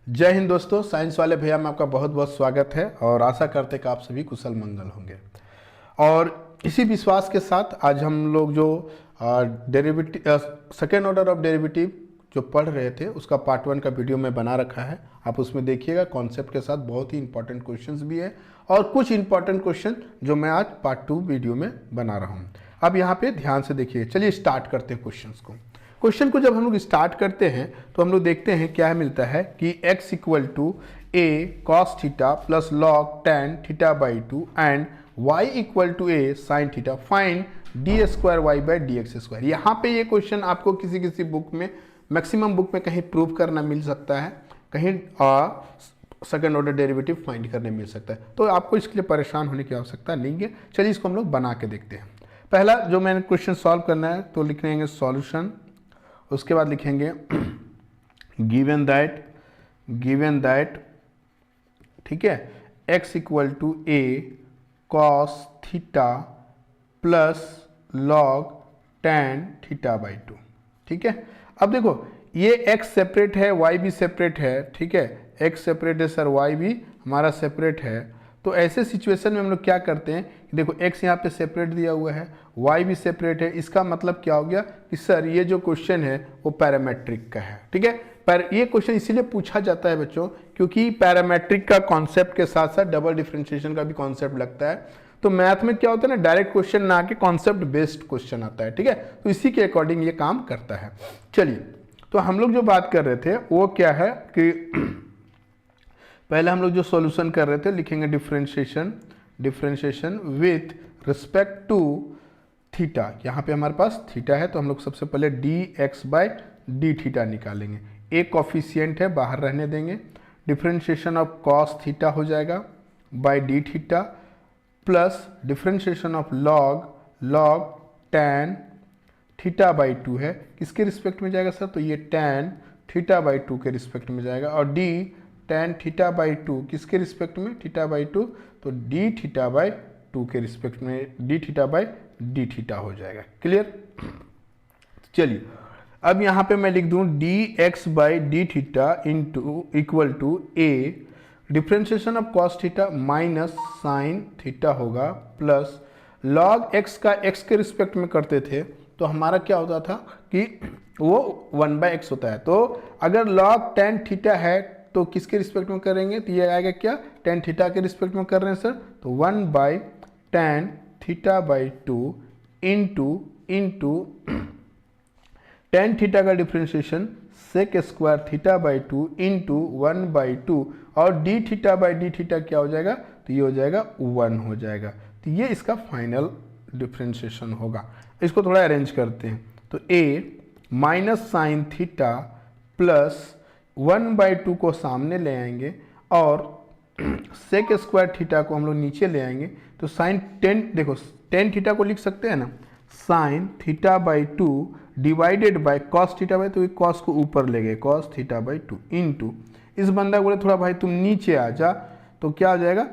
जय हिंद दोस्तों, साइंस वाले भैया में आपका बहुत बहुत स्वागत है और आशा करते हैं कि आप सभी कुशल मंगल होंगे। और इसी विश्वास के साथ आज हम लोग जो derivative second order of derivative जो पढ़ रहे थे उसका पार्ट 1 का वीडियो मैं बना रखा है। आप उसमें देखिएगा, कॉन्सेप्ट के साथ बहुत ही इंपॉर्टेंट क्वेश्चंस भी है और कुछ इंपॉर्टेंट क्वेश्चन जो मैं आज पार्ट 2 वीडियो में बना रहा हूँ। अब यहाँ पे ध्यान से देखिए, चलिए स्टार्ट करते हैं क्वेश्चंस को। क्वेश्चन को जब हम लोग स्टार्ट करते हैं तो हम लोग देखते हैं क्या मिलता है कि x equal to a cos theta plus log tan theta by 2 and y equal to a sine theta find d square y by D x square. यहाँ पे ये क्वेश्चन आपको किसी किसी बुक में, मैक्सिमम बुक में कहीं प्रूव करना मिल सकता है, कहीं सेकेंड ऑर्डर डेरिवेटिव फाइंड करने मिल सकता है, तो आपको इसके लिए परेशान होने की आवश्यकता नहीं है। चलिए इसको हम लोग बना के देखते हैं। पहला जो मैंने क्वेश्चन सॉल्व करना है तो लिख लेंगे सॉल्यूशन, उसके बाद लिखेंगे गिवन दैट ठीक है x equal to a cos theta plus log tan theta by 2। ठीक है, अब देखो ये x सेपरेट है, y भी सेपरेट है। ठीक है, x सेपरेट है सर, y भी हमारा सेपरेट है। तो ऐसे सिचुएशन में हम लोग क्या करते हैं, देखो x यहाँ पे सेपरेट दिया हुआ है, y भी सेपरेट है। इसका मतलब क्या हो गया कि सर ये जो क्वेश्चन है वो पैरामेट्रिक का है। ठीक है, पर ये क्वेश्चन इसीलिए पूछा जाता है बच्चों क्योंकि पैरामेट्रिक का कॉन्सेप्ट के साथ साथ डबल डिफरेंशिएशन का भी कॉन्सेप्ट लगता है। तो मैथ में क्या होता है ना, डायरेक्ट क्वेश्चन ना आके कॉन्सेप्ट बेस्ड क्वेश्चन आता है। ठीक है, तो इसी के अकॉर्डिंग ये काम करता है। चलिए, तो हम लोग जो बात कर रहे थे वो क्या है कि पहले हम लोग जो सॉल्यूशन कर रहे थे लिखेंगे differentiation with respect to theta. यहाँ पे हमारे पास थीटा है तो हम लोग सबसे पहले D x by D theta निकालेंगे। एक कॉफिशियंट है, बाहर रहने देंगे। डिफरेंशिएशन ऑफ कॉस थीटा हो जाएगा by D theta plus differentiation of log tan theta by 2 है, किसके रिस्पेक्ट में जाएगा सर, तो ये टेन थीटा बाई 2 के रिस्पेक्ट में जाएगा। और डी टेन थीटा बाई 2 किसके रिस्पेक्ट में, थीटा बाई 2, तो डी थीटा बाई 2 के रिस्पेक्ट में D theta by D theta हो जाएगा। क्लियर। चलिए अब यहाँ पे मैं लिख दूँ d x by D theta into equal to a differentiation of cos theta minus sine theta होगा प्लस लॉग एक्स का एक्स के रिस्पेक्ट में करते थे तो हमारा क्या होता था कि वो 1/x होता है। तो अगर लॉग टेन थीटा है तो किसके रिस्पेक्ट में करेंगे, तो ये आएगा क्या, टेन थीटा के रिस्पेक्ट में कर रहे हैं सर, तो 1/tan theta by 2 into tan theta का differentiation sec square theta by 2 into 1/2 और D theta by D theta क्या हो जाएगा, तो ये हो जाएगा 1 हो जाएगा। तो ये इसका फाइनल डिफ्रेंशिएशन होगा। इसको थोड़ा अरेंज करते हैं, तो a minus sine theta plus 1/2 को सामने ले आएंगे और सेक स्क्वायर थीटा को हम लोग नीचे ले आएंगे। तो साइन टेन, देखो टेन थीटा को लिख सकते हैं ना, sign theta by 2 divided by cos theta by, तो कॉस को ऊपर ले गए, कॉस थीटा बाई 2 इंटू इस बंदा बोले थोड़ा भाई तुम नीचे आ जा, तो क्या हो जाएगा,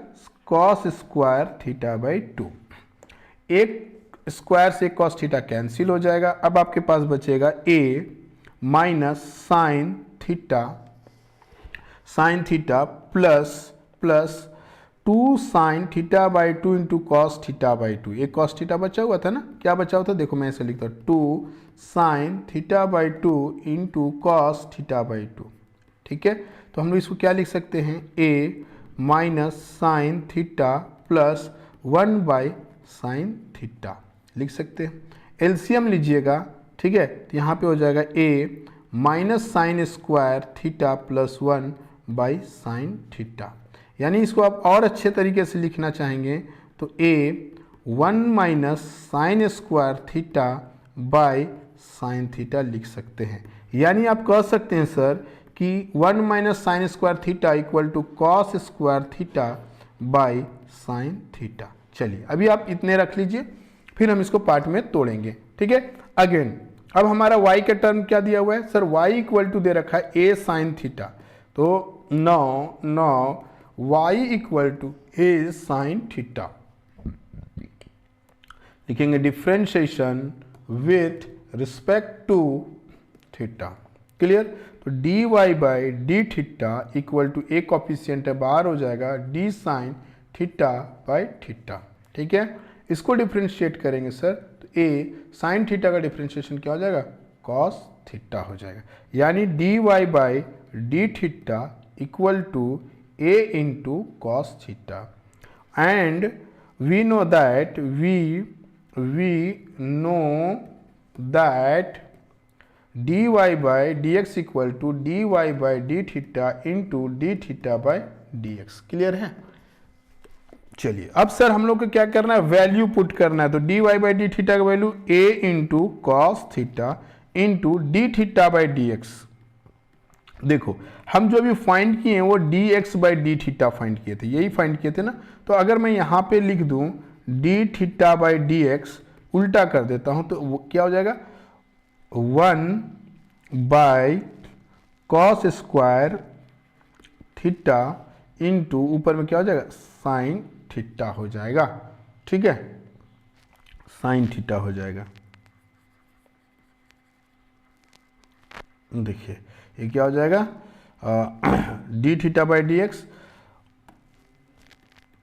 कॉस स्क्वायर थीटा बाई 2। एक स्क्वायर से कॉस थीटा कैंसिल हो जाएगा। अब आपके पास बचेगा a minus sine theta plus 2 sign theta by 2 into cos theta by 2। एक कॉस थीटा बचा हुआ था ना, क्या बचा हुआ था, देखो मैं ऐसे लिखता हूँ 2 sign theta by 2 into cos theta by 2। ठीक है, तो हम लोग इसको क्या लिख सकते हैं, a minus sine theta plus 1 by sine theta लिख सकते हैं। एलसीएम लीजिएगा, ठीक है, तो यहाँ पे हो जाएगा a minus sine square theta plus 1 by sine theta. यानी इसको आप और अच्छे तरीके से लिखना चाहेंगे तो a 1 minus sine square theta by sine theta लिख सकते हैं। यानी आप कह सकते हैं सर कि 1 minus sine square theta equal to cos square theta by sine theta. चलिए अभी आप इतने रख लीजिए, फिर हम इसको पार्ट में तोड़ेंगे। ठीक है, अगेन अब हमारा y का टर्म क्या दिया हुआ है सर, y इक्वल टू दे रखा है a साइन थीटा, तो now y equal to a sine theta लिखेंगे differentiation with respect to theta. Clear, तो D Y by D theta equal to A coefficient है बाहर हो जाएगा D sine theta by theta. ठीक है, इसको डिफ्रेंशिएट करेंगे सर तो ए साइन थीटा का डिफ्रेंशिएशन क्या हो जाएगा कॉस थीटा हो जाएगा, यानी D Y by D theta equal to a into cos theta. And we know that dy by dx equal to dy by d theta into d theta by D x. Clear है? चलिए अब sir हम लोग को क्या करना है, value put करना है। तो dy बाई डी थीटा का value a into cos theta into d theta by D x. देखो हम जो अभी फाइंड किए हैं वो dx by D theta find किए थे, यही फाइंड किए थे ना। तो अगर मैं यहाँ पे लिख दूँ D theta by D x, उल्टा कर देता हूँ तो क्या हो जाएगा 1 by cos square theta into ऊपर में क्या हो जाएगा साइन थीटा हो जाएगा। ठीक है, साइन थीटा हो जाएगा। देखिए ये क्या हो जाएगा D theta by D X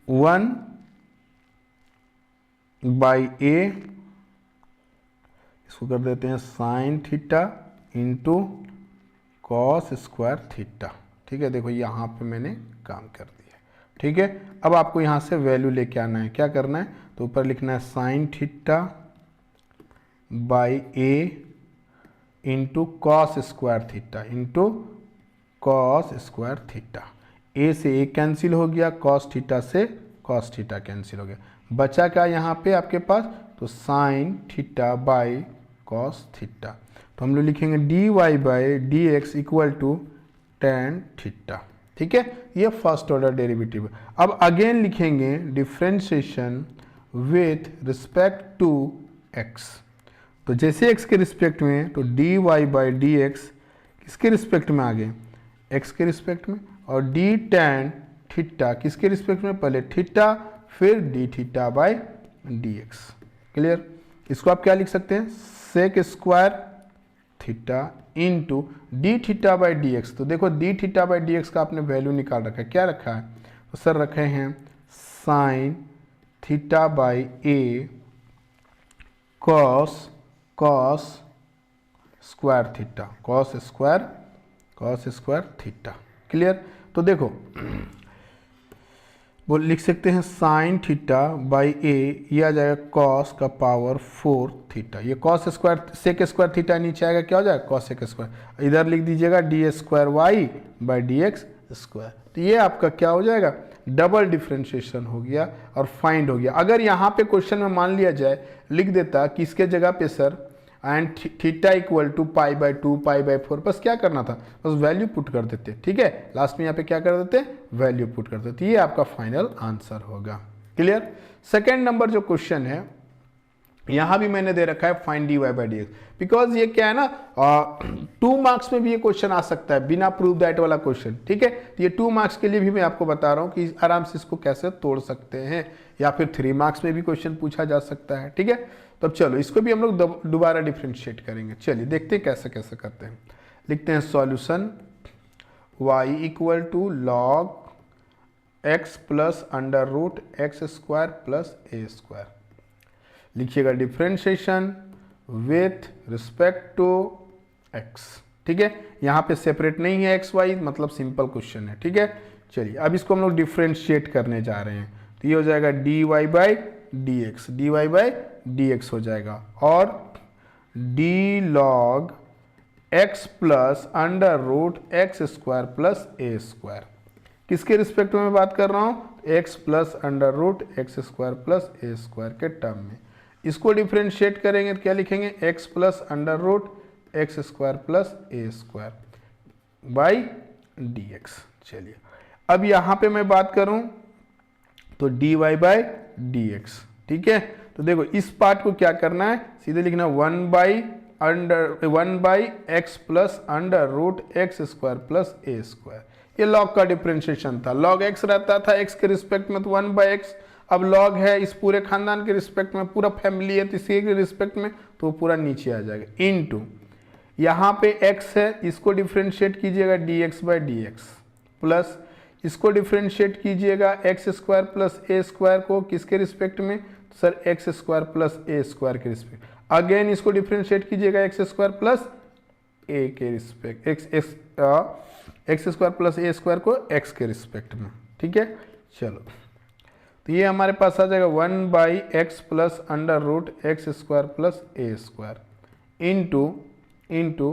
1 by A, इसको कर देते हैं sine theta into cos square theta. ठीक है, देखो यहाँ पे मैंने काम कर दिया। ठीक है, अब आपको यहाँ से वैल्यू लेके आना है, क्या करना है तो ऊपर लिखना है sine theta by A into cos square theta into cos square theta. A से ए कैंसिल हो गया, कॉस थीटा से कॉस थीटा कैंसिल हो गया, बचा क्या यहाँ पे आपके पास तो sine theta by cos theta. तो हम लोग लिखेंगे D Y by D x equal to tan theta. ठीक है, ये फर्स्ट ऑर्डर डेरिवेटिव है। अब अगेन लिखेंगे differentiation with respect to x. तो जैसे x के रिस्पेक्ट में तो D Y by D x किसके रिस्पेक्ट में आ गए x के रिस्पेक्ट में, और डी टेन थीटा किसके रिस्पेक्ट में, पहले थीटा फिर d theta by D x. Clear? इसको आप क्या लिख सकते हैं sec square theta into d theta by D x. तो देखो d theta by D x का आपने वैल्यू निकाल रखा है, क्या रखा है तो सर रखे हैं sine theta by A cos square theta cos square theta. Clear? तो देखो वो लिख सकते हैं साइन थीटा बाई ए, ये आ जाएगा कॉस का पावर 4 थीटा, ये cos square sec square theta नीचे आएगा क्या हो जाएगा कॉस सेक स्क्वायर, इधर लिख दीजिएगा d square y by D x square. तो ये आपका क्या हो जाएगा डबल डिफ्रेंशिएशन हो गया और फाइंड हो गया। अगर यहाँ पे क्वेश्चन में मान लिया जाए लिख देता कि इसके जगह पे sir and theta equal to pi by 2 pi by 4, बस क्या करना था बस वैल्यू पुट कर देते। ठीक है, लास्ट में यहाँ पे क्या कर देते वैल्यू पुट कर देते, ये आपका फाइनल आंसर होगा। क्लियर? सेकेंड नंबर जो क्वेश्चन है यहाँ भी मैंने दे रखा है find d Y by D x, because ये क्या है ना 2 मार्क्स में भी ये क्वेश्चन आ सकता है बिना प्रूव दैट वाला क्वेश्चन। ठीक है, तो ये 2 मार्क्स के लिए भी मैं आपको बता रहा हूँ कि आराम से इसको कैसे तोड़ सकते हैं, या फिर 3 मार्क्स में भी क्वेश्चन पूछा जा सकता है। ठीक है, तो अब चलो इसको भी हम लोग दोबारा डिफ्रेंशिएट करेंगे। चलिए देखते हैं कैसे कैसे करते हैं। लिखते हैं solution y equal to log x plus under root x square plus A square. लिखिएगा differentiation with respect to x। ठीक है, यहाँ पे सेपरेट नहीं है x y, मतलब सिंपल क्वेश्चन है। ठीक है, चलिए अब इसको हम लोग डिफ्रेंशिएट करने जा रहे हैं। तो ये हो जाएगा D Y by D X, D Y by D X हो जाएगा, और D log X plus under root x square plus ए स्क्वायर। किसके रिस्पेक्ट में मैं बात कर रहा हूँ X plus under root x square plus ए स्क्वायर के टर्म में। इसको डिफ्रेंशिएट करेंगे तो क्या लिखेंगे X plus under root x square plus A square by D X. चलिए अब यहाँ पे मैं बात करूँ तो D Y by D x. ठीक है, तो देखो इस पार्ट को क्या करना है सीधे लिखना 1 by x plus under root x square plus A square. ये लॉग का डिफ्रेंशिएशन था, लॉग एक्स रहता था एक्स के रिस्पेक्ट में तो 1 बाई एक्स, अब लॉग है इस पूरे खानदान के रिस्पेक्ट में, पूरा फैमिली है तो इसी के रिस्पेक्ट में तो पूरा नीचे आ जाएगा इनटू यहाँ पे x है, इसको डिफ्रेंशिएट कीजिएगा dx by D x, plus इसको डिफ्रेंशिएट कीजिएगा एक्स स्क्वायर प्लस ए स्क्वायर को किसके रिस्पेक्ट में, सर एक्स स्क्वायर प्लस ए स्क्वायर के रिस्पेक्ट। अगेन इसको डिफ्रेंशिएट कीजिएगा एक्स स्क्वायर प्लस ए के रिस्पेक्ट, एक्स स्क्वायर प्लस ए स्क्वायर को एक्स के रिस्पेक्ट में, ठीक है। चलो तो ये हमारे पास आ जाएगा 1 by x plus under root x square plus A square into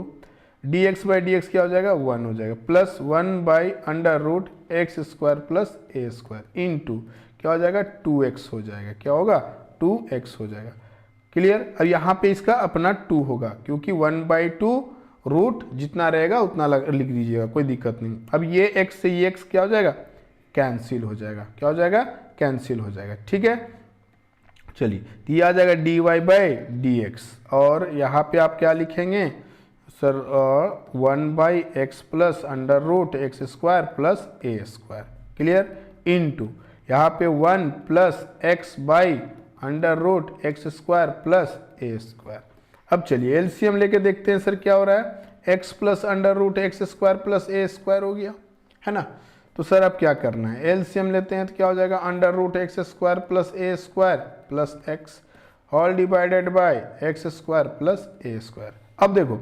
d x by D x क्या हो जाएगा 1 हो जाएगा, plus 1 by under root x square plus A square into क्या हो जाएगा 2x हो जाएगा, क्या होगा 2x हो जाएगा। क्लियर। अब यहाँ पे इसका अपना 2 होगा क्योंकि 1/2 रूट जितना रहेगा उतना लिख दीजिएगा, कोई दिक्कत नहीं। अब ये x से ये x क्या हो जाएगा, कैंसिल हो जाएगा, क्या हो जाएगा, कैंसिल हो जाएगा, ठीक है। चलिए तो ये आ जाएगा dy बाई डी एक्स, और यहाँ पे आप क्या लिखेंगे sir 1 by x plus under root x square plus A square, clear, into यहाँ पे 1 plus x by under root x square plus A square. अब चलिए एलसीएम लेके देखते हैं सर क्या हो रहा है, x plus under root x square plus ए स्क्वायर हो गया है ना। तो सर अब क्या करना है, एलसीएम लेते हैं तो क्या हो जाएगा under root x square plus A square plus x whole divided by x square plus A square. अब देखो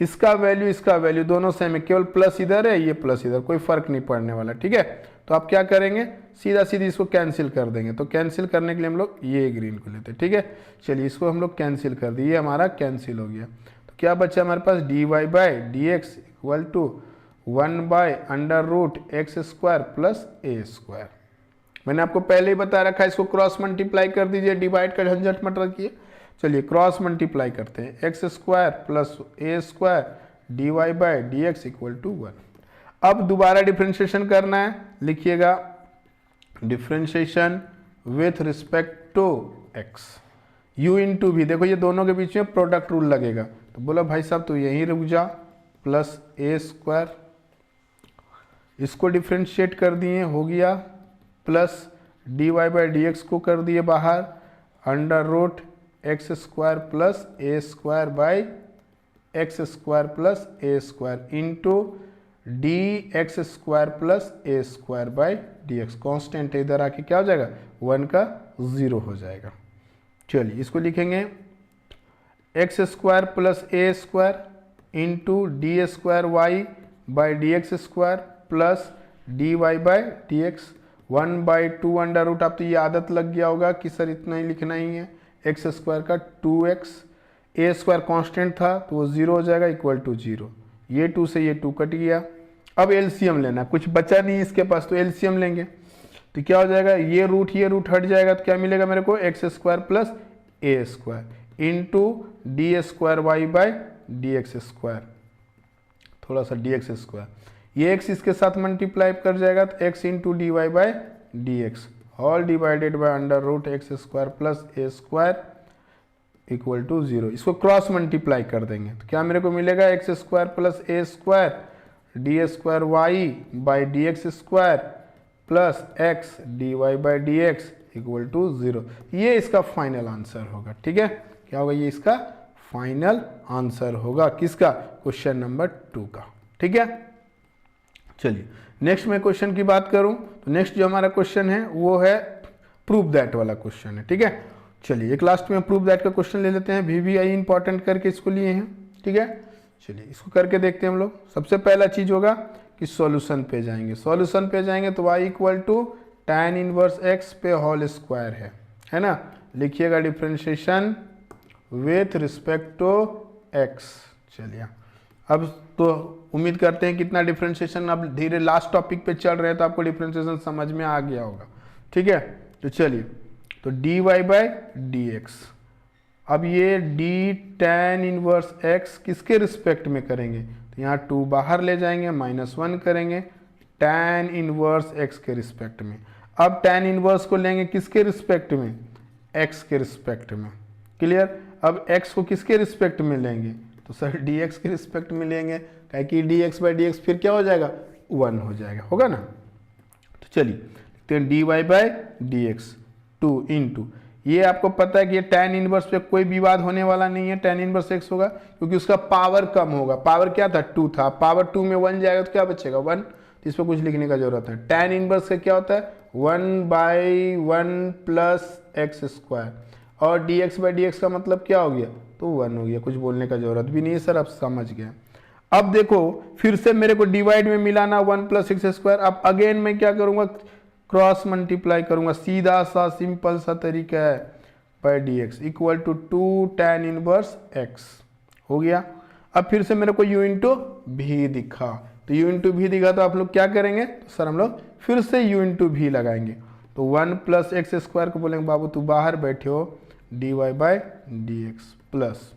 इसका वैल्यू दोनों सेम है, केवल प्लस इधर है ये प्लस इधर, कोई फर्क नहीं पड़ने वाला, ठीक है। तो आप क्या करेंगे, सीधा सीधी इसको कैंसिल कर देंगे। तो कैंसिल करने के लिए हम लोग ये ग्रीन को लेते हैं, ठीक है। चलिए इसको हम लोग कैंसिल कर दिए, ये हमारा कैंसिल हो गया। तो क्या बचा हमारे पास D Y by D x equal to 1 by under root x square plus A square. मैंने आपको पहले ही बता रखा है, इसको क्रॉस मल्टीप्लाई कर दीजिए, डिवाइड का झंझट मत रखिए। चलिए क्रॉस मल्टीप्लाई करते हैं, x square plus A square d Y by D x equal to 1। अब दोबारा डिफ्रेंशिएशन करना है, लिखिएगा differentiation with respect to x u into भी, देखो ये दोनों के बीच में प्रोडक्ट रूल लगेगा। तो बोला भाई साहब तो यहीं रुक जा, प्लस ए स्क्वायर, इसको डिफ्रेंशिएट कर दिए हो गया, plus d Y by D x को कर दिए बाहर, under root x square plus A square by x square plus A square into d x square plus A square by D x. Constant इधर आके क्या हो जाएगा 1 का 0 हो जाएगा। चलिए इसको लिखेंगे x square plus A square into d square y by D x square plus d Y by D x 1/2 under root. अब तो ये आदत लग गया होगा कि सर इतना ही लिखना ही है, एक्स स्क्वायर का 2x, ए स्क्वायर कॉन्स्टेंट था तो वो 0 हो जाएगा इक्वल टू 0, ये 2 से ये 2 कट गया। अब एलसीएम लेना, कुछ बचा नहीं इसके पास तो एलसीएम लेंगे। तो क्या हो जाएगा, ये रूट हट जाएगा तो क्या मिलेगा मेरे को, x square plus A square into d square y by D x square, थोड़ा सा डी एक्स स्क्वायर, ये एक्स इसके साथ मल्टीप्लाई कर जाएगा तो x into d Y by D x all divided by under root x square plus A square equal to 0। इसको cross multiply कर देंगे तो क्या मेरे को मिलेगा, x square plus A square d square y by D x square plus x D Y by D x equal to 0। ये इसका फाइनल आंसर होगा, ठीक है। क्या होगा, ये इसका फाइनल आंसर होगा किसका, क्वेश्चन नंबर 2 का, ठीक है। चलिए नेक्स्ट मैं क्वेश्चन की बात करूं तो नेक्स्ट जो हमारा क्वेश्चन है वो है प्रूव दैट वाला क्वेश्चन है, ठीक है। चलिए एक लास्ट में प्रूव दैट का क्वेश्चन ले लेते हैं, VVI इंपॉर्टेंट करके इसको लिए हैं, ठीक है। चलिए इसको करके देखते हैं हम लोग। सबसे पहला चीज होगा कि सॉल्यूशन पे जाएंगे, सॉल्यूशन पे जाएंगे तो y equal to tan inverse x पे होल स्क्वायर है ना। लिखिएगा differentiation with respect to x। चलिए अब तो उम्मीद करते हैं कितना डिफ्रेंशिएशन, अब धीरे लास्ट टॉपिक पे चल रहे हैं तो आपको डिफ्रेंशिएशन समझ में आ गया होगा, ठीक है। तो चलिए तो D Y by D x, अब ये डी tan इनवर्स x किसके रिस्पेक्ट में करेंगे, तो यहाँ 2 बाहर ले जाएंगे, -1 करेंगे tan इनवर्स x के रिस्पेक्ट में। अब tan इनवर्स को लेंगे किसके रिस्पेक्ट में, x के रिस्पेक्ट में, क्लियर। अब x को किसके रिस्पेक्ट में लेंगे, तो सर dx के रिस्पेक्ट में लेंगे, क्या कि dx बाई dx फिर क्या हो जाएगा 1 हो जाएगा, होगा ना। तो चलिए लिखते हैं dy by D x 2 into ये आपको पता है कि ये tan इनवर्स पे कोई विवाद होने वाला नहीं है, tan इनवर्स x होगा क्योंकि उसका पावर कम होगा। पावर क्या था, 2 था, पावर 2 में 1 जाएगा तो क्या बचेगा, 1। तो इस पर कुछ लिखने का जरूरत है। tan इनवर्स का क्या होता है, 1/1 प्लस एक्स स्क्वायर, और dx/dx का मतलब क्या हो गया, तो 1 हो गया। कुछ बोलने का जरूरत भी नहीं है सर, आप समझ गए। अब देखो फिर से मेरे को डिवाइड में मिलाना 1 प्लस एक्स स्क्वायर। अब अगेन मैं क्या करूंगा, क्रॉस मल्टीप्लाई करूंगा, सीधा सा सिंपल सा तरीका है, by dx equal to 2 tan inverse x हो गया। अब फिर से मेरे को u इंटू भी दिखा, तो u इंटू भी दिखा तो आप लोग क्या करेंगे, तो सर हम लोग फिर से u इंटू भी लगाएंगे। तो 1 प्लस एक्स स्क्वायर को बोलेंगे बाबू तू बाहर बैठे हो, dy/dx प्लस,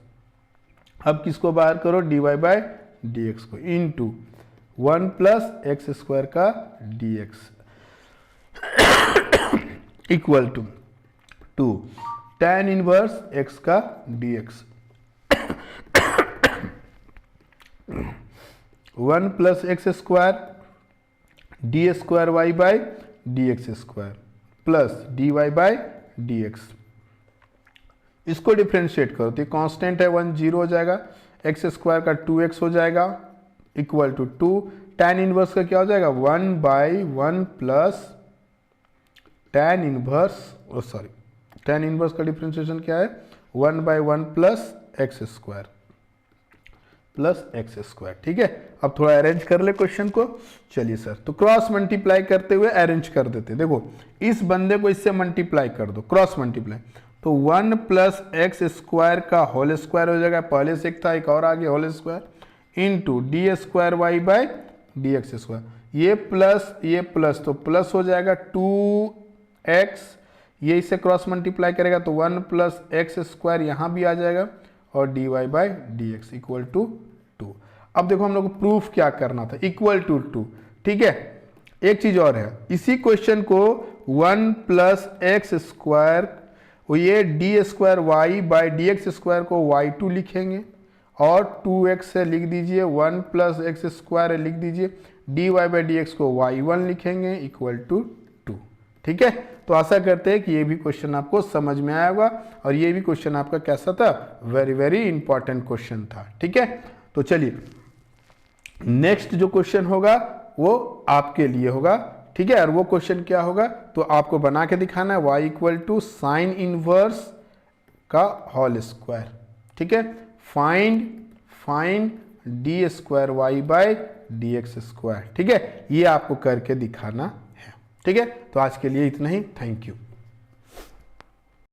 अब किसको बाहर करो, dy/dx को, इंटू 1 प्लस एक्स स्क्वायर का dx equal to 2 tan inverse x का dx 1 plus x square d square y by D x square plus d Y by D x. इसको डिफ्रेंशिएट करो तो ये कांस्टेंट है 1 0 हो जाएगा, एक्स स्क्वायर का 2x हो जाएगा इक्वल टू 2 tan इनवर्स का क्या हो जाएगा 1/1 plus tan inverse, tan inverse का डिफ्रेंशिएशन क्या है 1/1 plus x square plus x square. ठीक है, अब थोड़ा अरेंज कर ले क्वेश्चन को। चलिए सर, तो क्रॉस मल्टीप्लाई करते हुए अरेंज कर देते। देखो इस बंदे को इससे मल्टीप्लाई कर दो, क्रॉस मल्टीप्लाई, तो 1 प्लस एक्स स्क्वायर का होल स्क्वायर हो जाएगा, पहले से एक था एक और आगे whole square, into d square y by D x square, ये प्लस तो प्लस हो जाएगा 2x, ये इससे क्रॉस मल्टीप्लाई करेगा तो 1 प्लस एक्स स्क्वायर यहाँ भी आ जाएगा और d Y by D x equal to 2। अब देखो हम लोग को प्रूफ क्या करना था, इक्वल टू 2। ठीक है, एक चीज और है, इसी क्वेश्चन को 1 प्लस एक्स स्क्वायर, ये d square y by D x square को y2 लिखेंगे और 2x से लिख दीजिए, 1 प्लस एक्स स्क्वायर लिख दीजिए, d Y by D x को y1 लिखेंगे इक्वल टू 2। ठीक है, तो आशा करते हैं कि ये भी क्वेश्चन आपको समझ में आया होगा और ये भी क्वेश्चन आपका कैसा था, वेरी वेरी इंपॉर्टेंट क्वेश्चन था। ठीक है, तो चलिए नेक्स्ट जो क्वेश्चन होगा वो आपके लिए होगा। ठीक है, और वो क्वेश्चन क्या होगा तो आपको बना के दिखाना है, y equal to sine inverse का होल स्क्वायर। ठीक है, find d square y by D x square. ठीक है, ये आपको करके दिखाना है। ठीक है, तो आज के लिए इतना ही, थैंक यू।